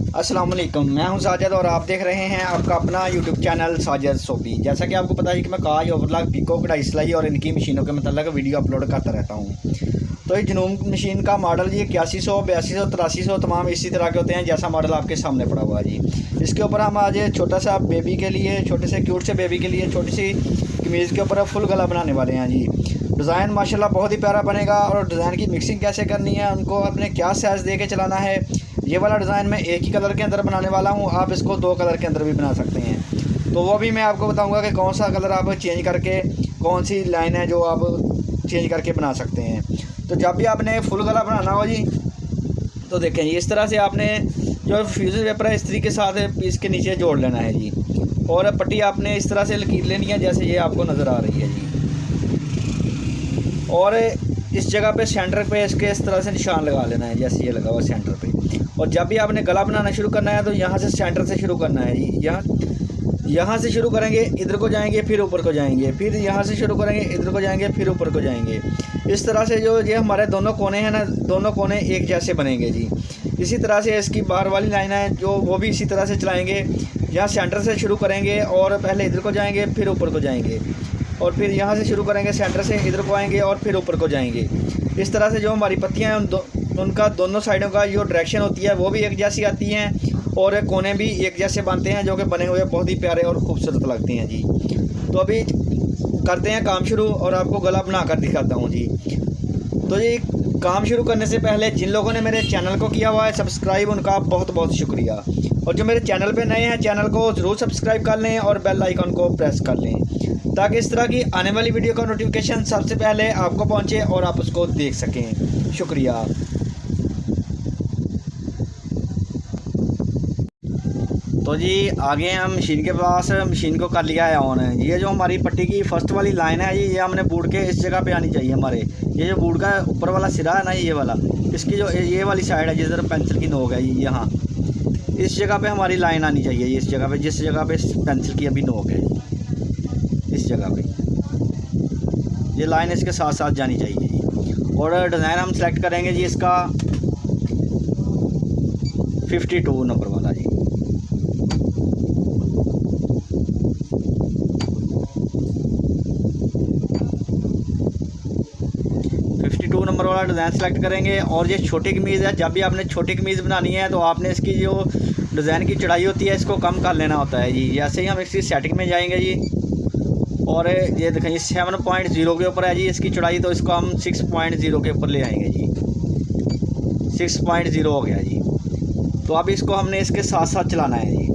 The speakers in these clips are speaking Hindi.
अस्सलाम वालेकुम, मैं हूं साजिद और आप देख रहे हैं आपका अपना यूट्यूब चैनल साजिद सोपी। जैसा कि आपको पता है कि मैं काज ओवरलॉक पिको कढ़ाई सिलाई और इनकी मशीनों के मतलब वीडियो अपलोड करता रहता हूं। तो ये जनून मशीन का मॉडल जी 8100, 8200, 8300 तमाम इसी तरह के होते हैं जैसा मॉडल आपके सामने पड़ा हुआ है जी। इसके ऊपर हम आज छोटा सा बेबी के लिए, छोटे से क्यूट से बेबी के लिए छोटी सी कमीज़ के ऊपर फुल गला बनाने वाले हैं जी। डिज़ाइन माशाल्लाह बहुत ही प्यारा बनेगा और डिज़ाइन की मिक्सिंग कैसे करनी है, उनको अपने क्या साइज़ दे के चलाना है। ये वाला डिज़ाइन मैं एक ही कलर के अंदर बनाने वाला हूँ, आप इसको 2 कलर के अंदर भी बना सकते हैं। तो वो भी मैं आपको बताऊँगा कि कौन सा कलर आप चेंज करके, कौन सी लाइन है जो आप चेंज करके बना सकते हैं। तो जब भी आपने फुल गला बनाना हो जी, तो देखें जी इस तरह से आपने जो फ्यूज़न पेपर है इस्त्री के साथ पीस के नीचे जोड़ लेना है जी। और पट्टी आपने इस तरह से लकीर लेनी है जैसे ये आपको नज़र आ रही है जी। और इस जगह पे सेंटर पे इसके इस तरह से निशान लगा लेना है जैसे ये लगा हुआ सेंटर पे। और जब भी आपने गला बनाना शुरू करना है तो यहाँ से सेंटर से शुरू करना है जी। यहाँ से शुरू करेंगे, इधर को जाएंगे, फिर ऊपर को जाएंगे, फिर यहाँ से शुरू करेंगे, इधर को जाएंगे, फिर ऊपर को जाएंगे। इस तरह से जो ये हमारे दोनों कोने हैं ना, दोनों कोने एक जैसे बनेंगे जी। इसी तरह से इसकी बाहर वाली लाइन है जो वो भी इसी तरह से चलाएँगे। यहाँ सेंटर से शुरू करेंगे और पहले इधर को जाएँगे, फिर ऊपर को जाएँगे, और फिर यहाँ से शुरू करेंगे, सेंटर से इधर को आएंगे और फिर ऊपर को जाएंगे। इस तरह से जो हमारी पत्तियाँ हैं उनका दोनों साइडों का जो डायरेक्शन होती है वो भी एक जैसी आती हैं और कोने भी एक जैसे बनते हैं, जो कि बने हुए बहुत ही प्यारे और खूबसूरत लगते हैं जी। तो अभी करते हैं काम शुरू और आपको गला बना कर दिखाता हूँ जी। तो ये काम शुरू करने से पहले जिन लोगों ने मेरे चैनल को किया हुआ है सब्सक्राइब, उनका बहुत बहुत शुक्रिया। और जो मेरे चैनल पे नए हैं, चैनल को ज़रूर सब्सक्राइब कर लें और बेल आइकन को प्रेस कर लें ताकि इस तरह की आने वाली वीडियो का नोटिफिकेशन सबसे पहले आपको पहुंचे और आप उसको देख सकें। शुक्रिया। तो जी आगे हम मशीन के पास, मशीन को कर लिया है ऑन। ये जो हमारी पट्टी की फर्स्ट वाली लाइन है जी, ये हमने बूट के इस जगह पे आनी चाहिए हमारे। ये जो बूट का ऊपर वाला सिरा है ना, ये वाला, इसकी जो ये वाली साइड है जिधर पेंसिल की नोक है जी, यहाँ इस जगह पे हमारी लाइन आनी चाहिए। इस जगह पे, जिस जगह पे पेंसिल की अभी नोक है, इस जगह पे ये लाइन इसके साथ साथ जानी चाहिए जी। और डिज़ाइन हम सेलेक्ट करेंगे जी इसका 52 नंबर वाला जी। नंबर वाला डिज़ाइन सेलेक्ट करेंगे। और ये छोटी कमीज़ है, जब भी आपने छोटी कमीज़ बनानी है तो आपने इसकी जो डिज़ाइन की चौड़ाई होती है इसको कम कर लेना होता है जी। जैसे ही हम इसकी सेटिंग में जाएंगे जी, और ये देखें 7.0 के ऊपर है जी इसकी चौड़ाई, तो इसको हम 6.0 के ऊपर ले आएंगे जी। 6.0 हो गया जी। तो अब इसको हमने इसके साथ साथ चलाना है जी।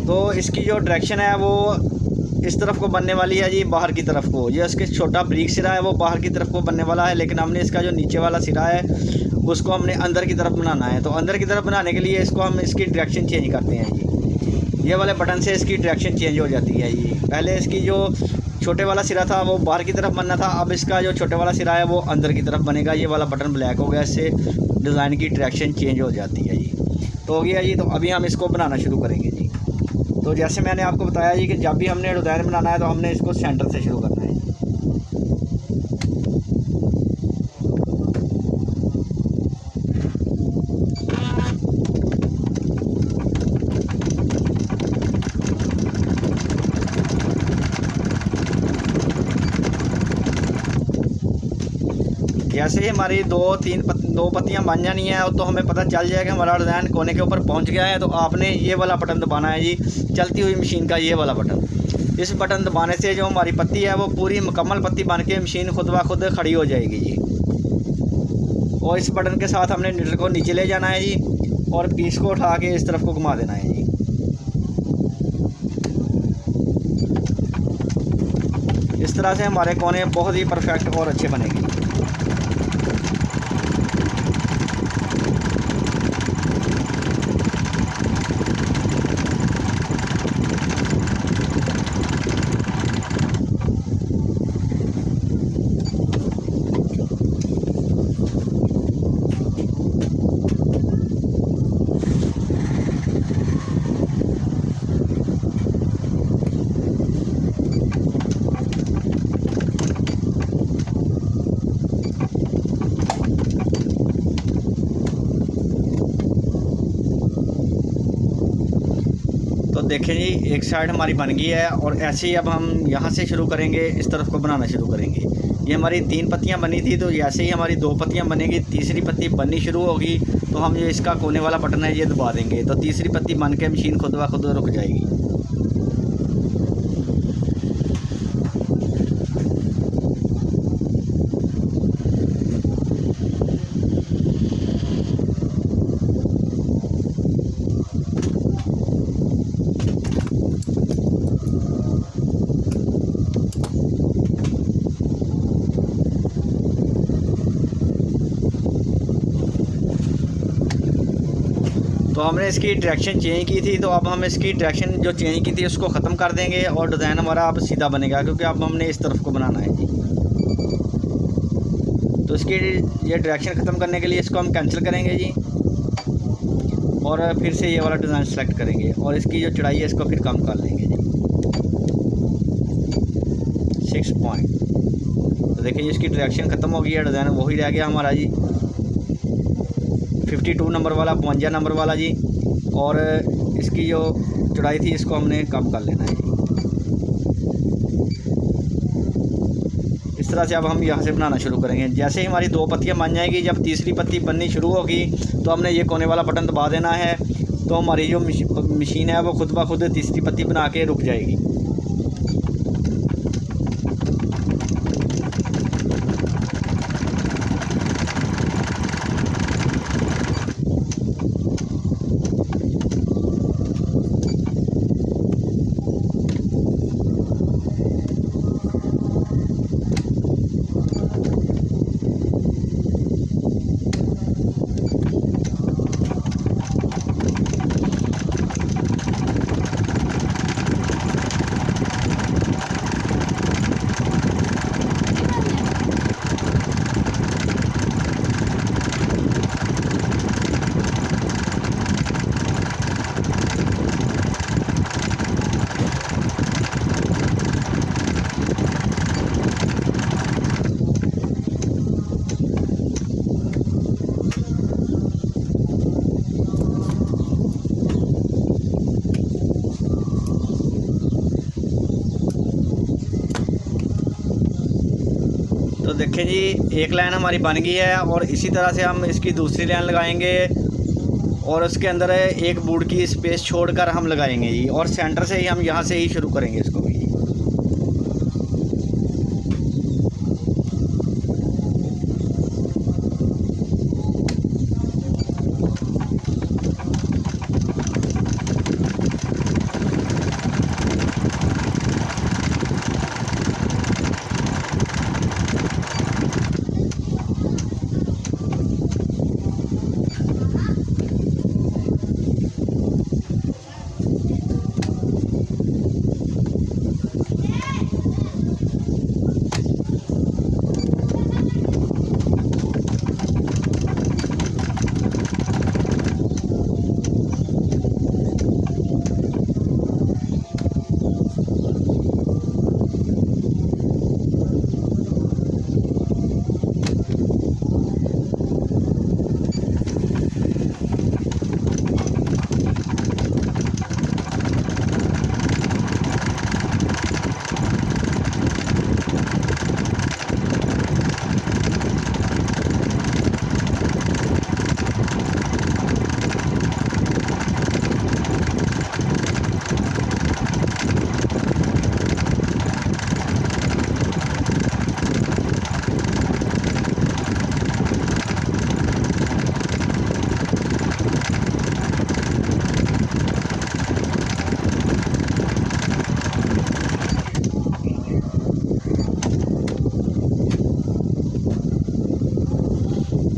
तो इसकी जो डायरेक्शन है वो इस तरफ को बनने वाली है जी, बाहर की तरफ को। ये इसके छोटा ब्रिक सिरा है वो बाहर की तरफ को बनने वाला है, लेकिन हमने इसका जो नीचे वाला सिरा है उसको हमने अंदर की तरफ बनाना है। तो अंदर की तरफ बनाने के लिए इसको हम इसकी डायरेक्शन चेंज करते हैं जी। ये वाले बटन से इसकी डायरेक्शन चेंज हो जाती है जी। पहले इसकी जो छोटे वाला सिरा था वो बाहर की तरफ बनना था, अब इसका जो छोटे वाला सिरा है वो अंदर की तरफ बनेगा। ये वाला बटन ब्लैक हो गया, इससे डिज़ाइन की डायरेक्शन चेंज हो जाती है जी। तो हो गया जी। तो अभी हम इसको बनाना शुरू करेंगे जी। तो जैसे मैंने आपको बताया जी कि जब भी हमने डिज़ाइन बनाना है तो हमने इसको सेंटर से शुरू करना है। जैसे ही हमारी दो पत्तियां बन जानी है तो हमें पता चल जाएगा कि हमारा डिज़ाइन कोने के ऊपर पहुंच गया है। तो आपने ये वाला बटन दबाना है जी, चलती हुई मशीन का ये वाला बटन। इस बटन दबाने से जो हमारी पत्ती है वो पूरी मुकम्मल पत्ती बन के मशीन खुद ब खुद खड़ी हो जाएगी जी। और इस बटन के साथ हमने नीडल को नीचे ले जाना है जी और पीस को उठा के इस तरफ को घुमा देना है जी। इस तरह से हमारे कोने बहुत ही परफेक्ट और अच्छे बनेंगे। देखें जी, एक साइड हमारी बन गई है और ऐसे ही अब हम यहाँ से शुरू करेंगे, इस तरफ को बनाना शुरू करेंगे। ये हमारी 3 पत्तियाँ बनी थी, तो ऐसे ही हमारी 2 पत्तियाँ बनेगी, तीसरी पत्ती बननी शुरू होगी तो हम ये इसका कोने वाला बटन है ये दबा देंगे, तो तीसरी पत्ती बन के मशीन खुद ब खुद रुक जाएगी। तो हमने इसकी डायरेक्शन चेंज की थी, तो अब हम इसकी डायरेक्शन जो चेंज की थी उसको ख़त्म कर देंगे और डिज़ाइन हमारा अब सीधा बनेगा, क्योंकि अब हमने इस तरफ को बनाना है जी। तो इसकी ये डायरेक्शन ख़त्म करने के लिए इसको हम कैंसिल करेंगे जी, और फिर से ये वाला डिज़ाइन सेलेक्ट करेंगे और इसकी जो चौड़ाई है इसको फिर कम कर लेंगे जी 6 पॉइंट। तो देखिए इसकी डायरेक्शन ख़त्म हो गई है, डिज़ाइन वही रह गया हमारा जी 52 नंबर वाला, 52 नंबर वाला जी। और इसकी जो चौड़ाई थी इसको हमने कम कर लेना है जी। इस तरह से अब हम यहाँ से बनाना शुरू करेंगे। जैसे ही हमारी 2 पत्तियाँ बन जाएगी, जब तीसरी पत्ती बननी शुरू होगी तो हमने ये कोने वाला बटन दबा देना है, तो हमारी जो मशीन है वो खुद ब खुद तीसरी पत्ती बना के रुक जाएगी। तो देखें जी, एक लाइन हमारी बन गई है और इसी तरह से हम इसकी दूसरी लाइन लगाएंगे और उसके अंदर एक बूट की स्पेस छोड़कर हम लगाएंगे जी, और सेंटर से ही हम यहाँ से ही शुरू करेंगे इसको भी।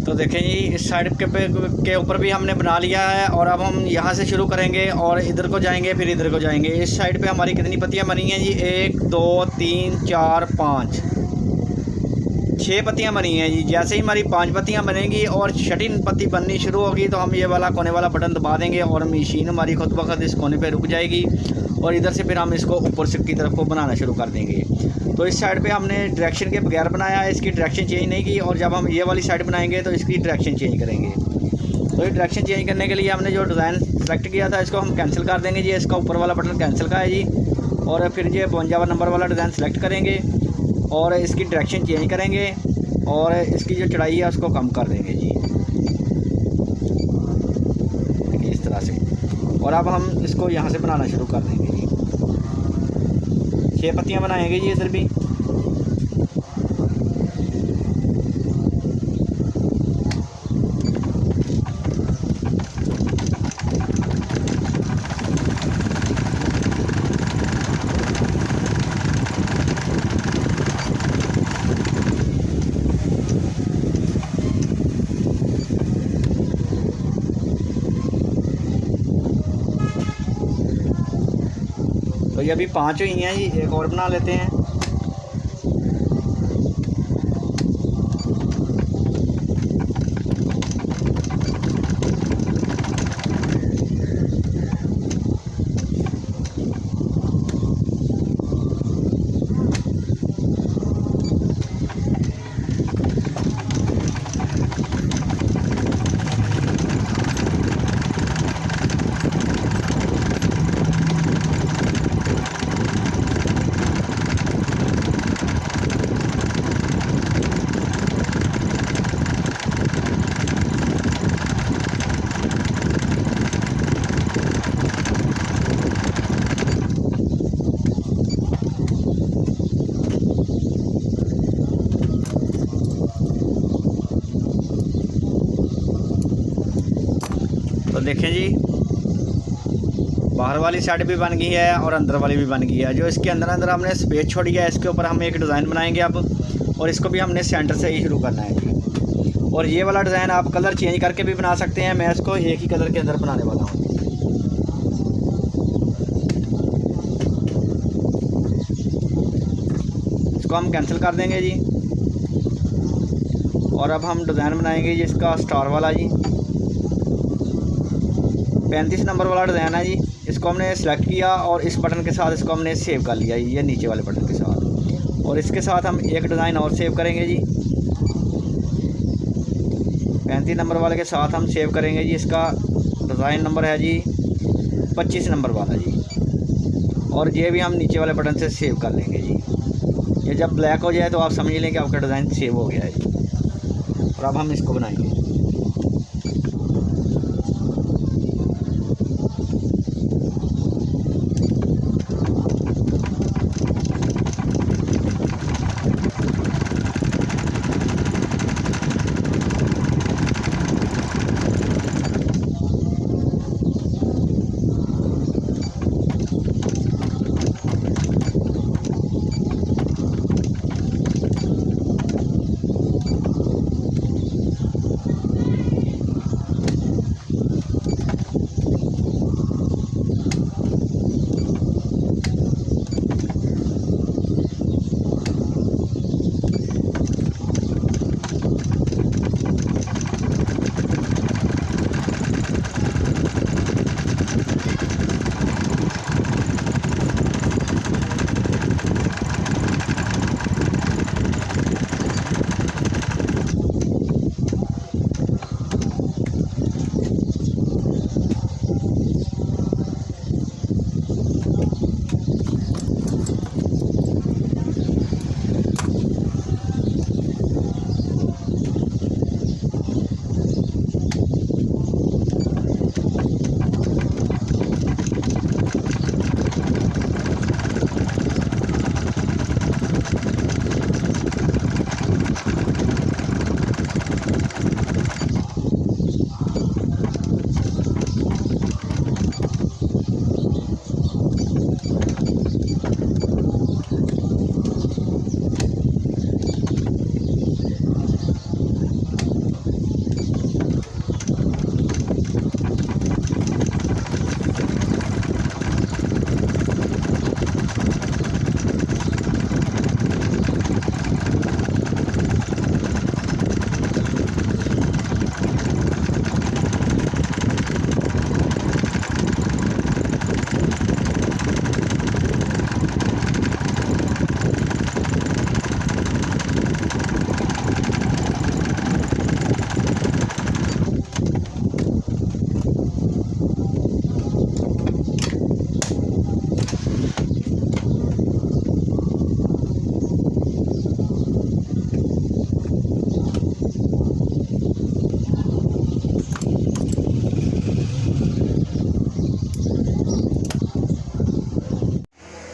तो देखें जी, इस साइड के ऊपर भी हमने बना लिया है और अब हम यहाँ से शुरू करेंगे और इधर को जाएंगे, फिर इधर को जाएंगे। इस साइड पे हमारी कितनी पत्तियाँ बनी हैं जी? 1 2 3 4 5 6 पत्तियाँ बनी हैं जी। जैसे ही हमारी 5 पत्तियाँ बनेंगी और छठी पत्ती बननी शुरू होगी तो हम ये वाला कोने वाला बटन दबा देंगे और मशीन हमारी खुद ब खुद इस कोने पे रुक जाएगी और इधर से फिर हम इसको ऊपर से की तरफ को बनाना शुरू कर देंगे। तो इस साइड पे हमने डायरेक्शन के बगैर बनाया है, इसकी डायरेक्शन चेंज नहीं की, और जब हम ये वाली साइड बनाएंगे तो इसकी डायरेक्शन चेंज करेंगे। तो ये डायरेक्शन चेंज करने के लिए हमने जो डिज़ाइन सेलेक्ट किया था इसको हम कैंसिल कर देंगे जी। इसका ऊपर वाला बटन कैंसिल का है जी। और फिर ये 52 नंबर वाला डिज़ाइन सेलेक्ट करेंगे और इसकी डायरेक्शन चेंज करेंगे और इसकी जो चढ़ाई है उसको कम कर देंगे जी, इस तरह से। और अब हम इसको यहाँ से बनाना शुरू कर देंगे जी। 6 पत्तियाँ बनाएंगे जी इधर भी। तो ये अभी 5 हुई हैं जी, एक और बना लेते हैं। तो देखें जी, बाहर वाली साइड भी बन गई है और अंदर वाली भी बन गई है। जो इसके अंदर अंदर हमने स्पेस छोड़ी है, इसके ऊपर हम एक डिज़ाइन बनाएंगे अब, और इसको भी हमने सेंटर से ही शुरू करना है जी। और ये वाला डिज़ाइन आप कलर चेंज करके भी बना सकते हैं। मैं इसको एक ही कलर के अंदर बनाने वाला हूँ। इसको हम कैंसिल कर देंगे जी। और अब हम डिज़ाइन बनाएंगे जी इसका स्टार वाला जी। 35 नंबर वाला डिज़ाइन है जी। इसको हमने सेलेक्ट किया और इस बटन के साथ इसको हमने सेव कर लिया ये नीचे वाले बटन के साथ। और इसके साथ हम एक डिज़ाइन और सेव करेंगे जी। 35 नंबर वाले के साथ हम सेव करेंगे जी। इसका डिज़ाइन नंबर है जी 25 नंबर वाला जी। और ये भी हम नीचे वाले बटन से सेव कर लेंगे जी। ये जब ब्लैक हो जाए तो आप समझ लें कि आपका डिज़ाइन सेव हो गया है जी। और अब हम इसको बनाएंगे।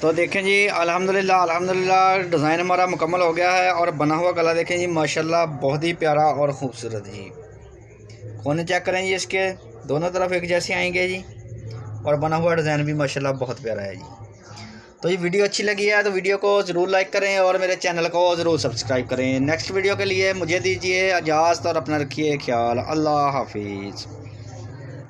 तो देखें जी, अल्हम्दुलिल्लाह अल्हम्दुलिल्लाह डिज़ाइन हमारा मुकम्मल हो गया है। और बना हुआ गला देखें जी, माशाल्लाह बहुत ही प्यारा और ख़ूबसूरत जी। कोने चेक करें जी, इसके दोनों तरफ एक जैसे आएंगे जी। और बना हुआ डिज़ाइन भी माशाल्लाह बहुत प्यारा है जी। तो ये वीडियो अच्छी लगी है तो वीडियो को ज़रूर लाइक करें और मेरे चैनल को ज़रूर सब्सक्राइब करें। नेक्स्ट वीडियो के लिए मुझे दीजिए इजाज़त और अपना रखिए ख्याल। अल्लाह हाफिज़।